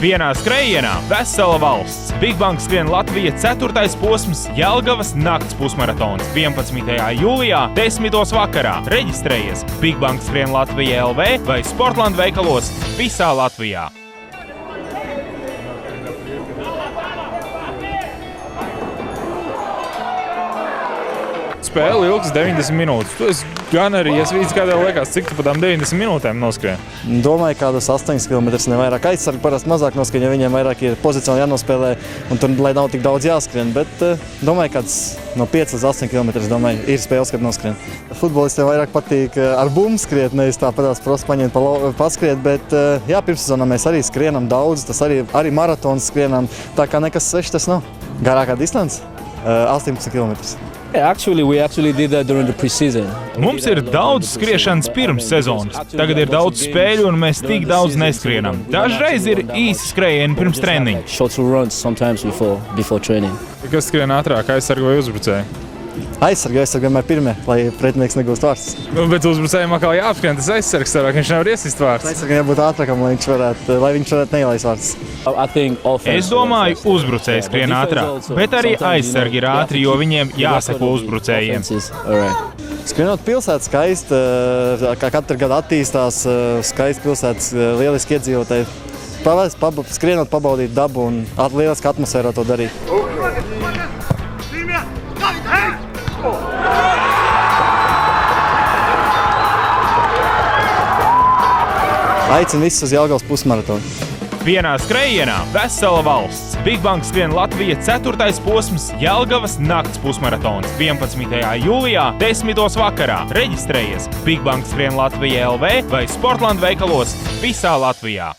Vienā skrējienā vesela valsts. Bigbank skrien Latvija 4. posms Jelgavas nakts pusmaratons 11. jūlijā 10. vakarā. Reģistrējies Bigbank skrien Latvija LV vai Sportland veikalos visā Latvijā. Spēle ilgs 90 minūtes. Tu esi gan arī iesvīts, kā tev liekas, cik tu pa tām 90 minūtēm noskrien? Domāju, kādas 8 km ne vairāk. Aizsargi parasti mazāk noskrien, jo viņiem vairāk ir pozīcija jānospēlē un tur, lai nav tik daudz jāskrien. Bet domāju, kāds no 5 līdz 8 km, domāju, ir spēles, kad noskrien. Futbolistiem vairāk patīk ar bumbu skriet, nevis tāpatās prosti paņemt paskriet, bet jā, pirmssezonā mēs arī skrienam daudz, tas arī maratons skrienam, tā kā nekas svešs tas nav. Garākā distance? 18 km. We actually did that during the pre-season. Mums ir daudz skriešanas pirms sezonas. Tagad ir daudz spēļu un mēs tik daudz neskrienam. Dažreiz ir īsi skrējieni pirms treniņa. Short runs sometimes before training. Kas skrien ātrāk, aizsargi vai uzbrucēji? Aizsargi vienmēr pirmie, lai pretinieks negūst vārds. Bet uzbrucējiem atkal jāapskrien tas aizsargs, savāk viņš nevar iesist vārds. Aizsargam jābūt ātrākam, lai viņš varētu neielaist vārds. Es domāju, uzbrucēji skrien ātrāk, bet arī aizsargi ir ātri, jo viņiem jāseko uzbrucējiem. Skrienot pilsēta skaista, kā katru gadu attīstās, skaista pilsētas, lieliski iedzīvotāji. Skrienot, pabaudīt dabu un lieliski atmosfērā to darīt. Aicinu visus uz Jelgavas pusmaratonu. Vienā skrējienā vesela valsts. Bigbank skrien Latvija 4. posms Jelgavas nakts pusmaratons 11. jūlijā 10. vakarā. Reģistrējies Bigbank skrien Latvija LV vai Sportland veikalos visā Latvijā.